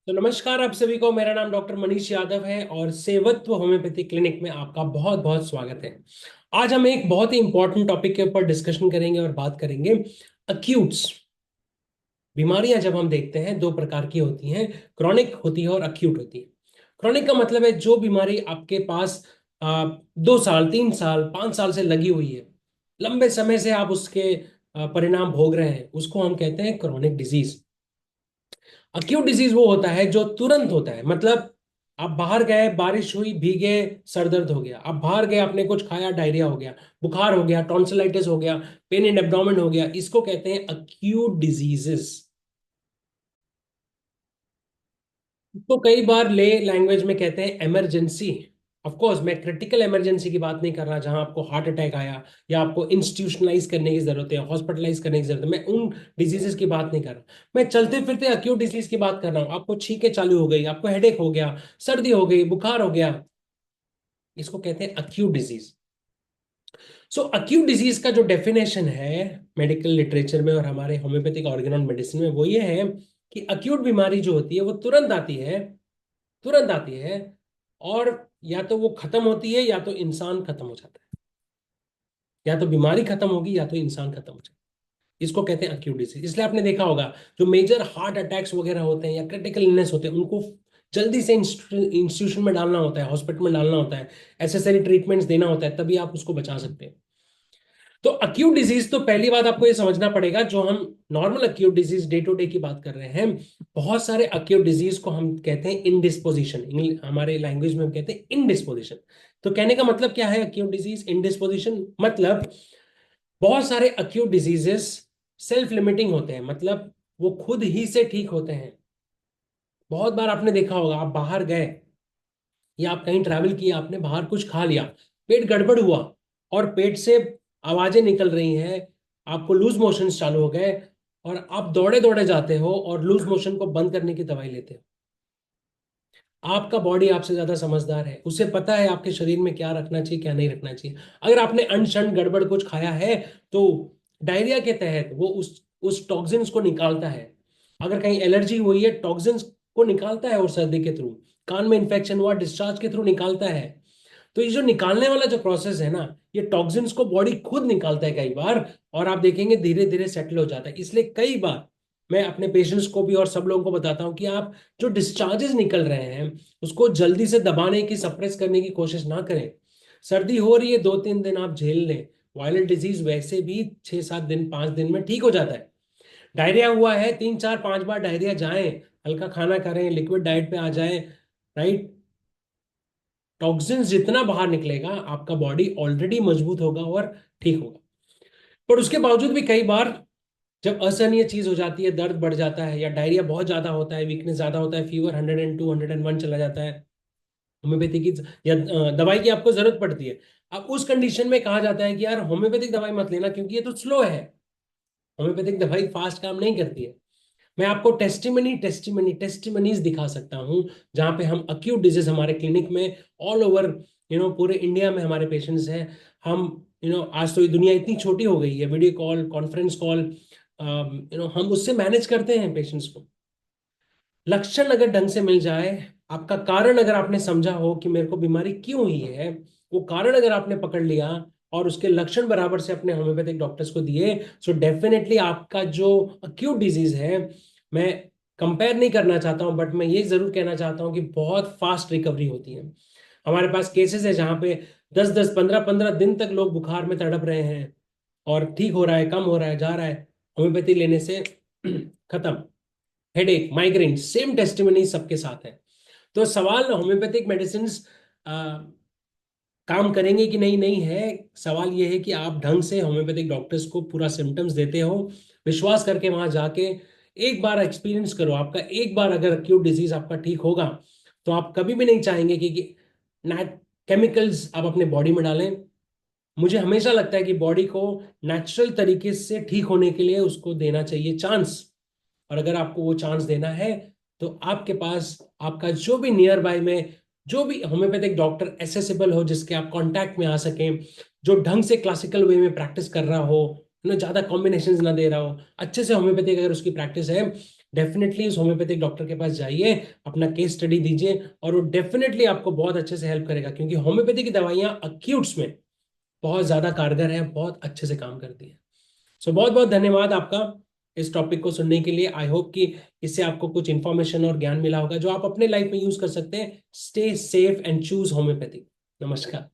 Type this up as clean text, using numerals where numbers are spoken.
तो नमस्कार आप सभी को। मेरा नाम डॉक्टर मनीष यादव है और सेवत्व होम्योपैथी क्लिनिक में आपका बहुत बहुत स्वागत है। आज हम एक बहुत ही इंपॉर्टेंट टॉपिक के ऊपर डिस्कशन करेंगे और बात करेंगे अक्यूट्स। बीमारियां जब हम देखते हैं दो प्रकार की होती हैं, क्रॉनिक होती है और अक्यूट होती है। क्रॉनिक का मतलब है जो बीमारी आपके पास 2 साल 3 साल 5 साल से लगी हुई है, लंबे समय से आप उसके परिणाम भोग रहे हैं, उसको हम कहते हैं क्रॉनिक डिजीज। अक्यूट डिजीज वो होता है जो तुरंत होता है, मतलब आप बाहर गए, बारिश हुई, भीगे, सर दर्द हो गया, आप बाहर गए, आपने कुछ खाया, डायरिया हो गया, बुखार हो गया, टॉन्सिलाइटिस हो गया, पेन इन एब्डोमेन हो गया, इसको कहते हैं अक्यूट डिजीजेस। तो कई बार ले लैंग्वेज में कहते हैं इमरजेंसी। ऑफ कोर्स मैं क्रिटिकल इमरजेंसी की बात नहीं कर रहा जहां आपको हार्ट अटैक आया या आपको इंस्टीट्यूशनलाइज करने की जरूरत है, हॉस्पिटलाइज करने की जरूरत है, मैं उन डिजीजेस की बात नहीं कर रहा। मैं चलते फिरते अक्यूट डिजीज की बात कर रहा हूँ। आपको छींकें चालू हो गई, आपको हेडेक हो गया, सर्दी हो गई, बुखार हो गया, इसको कहते हैं अक्यूट डिजीज। सो अक्यूट डिजीज का जो डेफिनेशन है मेडिकल लिटरेचर में और हमारे होम्योपैथिक ऑर्गेनल मेडिसिन में, वो ये है कि अक्यूट बीमारी जो होती है वो तुरंत आती है, तुरंत आती है, और या तो वो खत्म होती है या तो इंसान खत्म हो जाता है। या तो बीमारी खत्म होगी या तो इंसान खत्म हो जाएगा। इसको कहते हैं अक्यूट डिसीज। इसलिए आपने देखा होगा जो मेजर हार्ट अटैक्स वगैरह होते हैं या क्रिटिकल इलनेस होते हैं, उनको जल्दी से इंस्टीट्यूशन में डालना होता है, हॉस्पिटल में डालना होता है, एसेसरी ट्रीटमेंट्स देना होता है, तभी आप उसको बचा सकते हैं। तो अक्यूट डिजीज, तो पहली बात आपको ये समझना पड़ेगा, जो हम normal acute disease day to day की बात कर रहे हैं, बहुत सारे अक्यूट डिजीज को हम कहते हैं इनडिस्पोजिशन। हमारे लैंग्वेज में हम कहते हैं इनडिस्पोजिशन। तो कहने का मतलब क्या है अक्यूट डिजीज इनडिस्पोजिशन? मतलब बहुत सारे अक्यूट डिजीजेस सेल्फ लिमिटिंग होते हैं, मतलब वो खुद ही से ठीक होते हैं। बहुत बार आपने देखा होगा, आप बाहर गए या आप कहीं ट्रैवल किया, आपने बाहर कुछ खा लिया, पेट गड़बड़ हुआ और पेट से आवाजें निकल रही हैं, आपको लूज मोशंस चालू हो गए, और आप दौड़े दौड़े जाते हो और लूज मोशन को बंद करने की दवाई लेते हो। आपका बॉडी आपसे ज्यादा समझदार है, उसे पता है आपके शरीर में क्या रखना चाहिए क्या नहीं रखना चाहिए। अगर आपने अनशन गड़बड़ कुछ खाया है तो डायरिया के तहत वो उस टॉक्सिन्स को निकालता है। अगर कहीं एलर्जी हुई है, टॉक्सिन्स को निकालता है, और सर्दी के थ्रू कान में इंफेक्शन हुआ, डिस्चार्ज के थ्रू निकालता है। तो ये जो निकालने वाला जो प्रोसेस है ना, ये टॉक्सिन्स को बॉडी खुद निकालता है कई बार, और आप देखेंगे धीरे धीरे सेटल हो जाता है। इसलिए कई बार मैं अपने पेशेंट्स को भी और सब लोगों को बताता हूं कि आप जो डिस्चार्जेस निकल रहे हैं उसको जल्दी से दबाने की, सप्रेस करने की कोशिश ना करें। सर्दी हो रही है, 2-3 दिन आप झेल लें। वायरल डिजीज वैसे भी 6-7 दिन 5 दिन में ठीक हो जाता है। डायरिया हुआ है, 3-4-5 बार डायरिया जाएं, हल्का खाना करें, लिक्विड डाइट पे आ जाएं, राइट। टॉक्सिन्स जितना बाहर निकलेगा आपका बॉडी ऑलरेडी मजबूत होगा और ठीक होगा। पर उसके बावजूद भी कई बार जब असहनीय चीज हो जाती है, दर्द बढ़ जाता है या डायरिया बहुत ज्यादा होता है, वीकनेस ज्यादा होता है, फीवर 102 101 चला जाता है, होम्योपैथी की या दवाई की आपको जरूरत पड़ती है। अब उस कंडीशन में कहा जाता है कि यार होम्योपैथिक दवाई मत लेना क्योंकि ये तो स्लो है, होम्योपैथिक दवाई फास्ट काम नहीं करती है। मैं आपको टेस्टिमनीज दिखा सकता हूं जहां पे हम अक्यूट डिजीज हमारे क्लिनिक में ऑल ओवर, पूरे इंडिया में हमारे पेशेंट्स हैं। हम आज तो ये दुनिया इतनी छोटी हो गई है, वीडियो कॉल, कॉन्फ्रेंस कॉल, हम उससे मैनेज करते हैं पेशेंट्स को। लक्षण अगर ढंग से मिल जाए, आपका कारण अगर आपने समझा हो कि मेरे को बीमारी क्यों हुई है, वो कारण अगर आपने पकड़ लिया और उसके लक्षण बराबर से अपने होम्योपैथिक डॉक्टर्स को दिए, सो डेफिनेटली आपका जो अक्यूट डिजीज है, मैं कंपेयर नहीं करना चाहता हूं, बट मैं ये जरूर कहना चाहता हूं कि बहुत फास्ट रिकवरी होती है। हमारे पास केसेस है जहां पे 10-10 15-15 दिन तक लोग बुखार में तड़प रहे हैं और ठीक हो रहा है, कम हो रहा है, जा रहा है, होम्योपैथी लेने से खत्म। हेडेक, माइग्रेन, सेम टेस्टिमनी सबके साथ है। तो सवाल होम्योपैथिक मेडिसिन काम करेंगे कि नहीं नहीं है, सवाल ये है कि आप ढंग से होम्योपैथिक डॉक्टर्स को पूरा सिम्टम्स देते हो, विश्वास करके वहां जाके एक बार एक्सपीरियंस करो। आपका एक बार अगर एक्यूट डिजीज आपका ठीक होगा तो आप कभी भी नहीं चाहेंगे कि केमिकल्स आप अपने बॉडी में डालें। मुझे हमेशा लगता है कि बॉडी को नेचुरल तरीके से ठीक होने के लिए उसको देना चाहिए चांस। और अगर आपको वो चांस देना है तो आपके पास आपका जो भी नियर बाय में जो भी होम्योपैथिक डॉक्टर एसेसिबल हो, जिसके आप कांटेक्ट में आ सकें, जो ढंग से क्लासिकल वे में प्रैक्टिस कर रहा हो, ज्यादा कॉम्बिनेशन ना दे रहा हो, अच्छे से होम्योपैथिक अगर उसकी प्रैक्टिस है, डेफिनेटली उस होम्योपैथिक डॉक्टर के पास जाइए, अपना केस स्टडी दीजिए, और वो डेफिनेटली आपको बहुत अच्छे से हेल्प करेगा, क्योंकि होम्योपैथी की दवाइयां अक्यूट्स में बहुत ज्यादा कारगर है, बहुत अच्छे से काम करती है। सो बहुत बहुत धन्यवाद आपका इस टॉपिक को सुनने के लिए। आई होप कि इससे आपको कुछ इंफॉर्मेशन और ज्ञान मिला होगा जो आप अपने लाइफ में यूज कर सकते हैं। Stay safe and choose homeopathy. नमस्कार।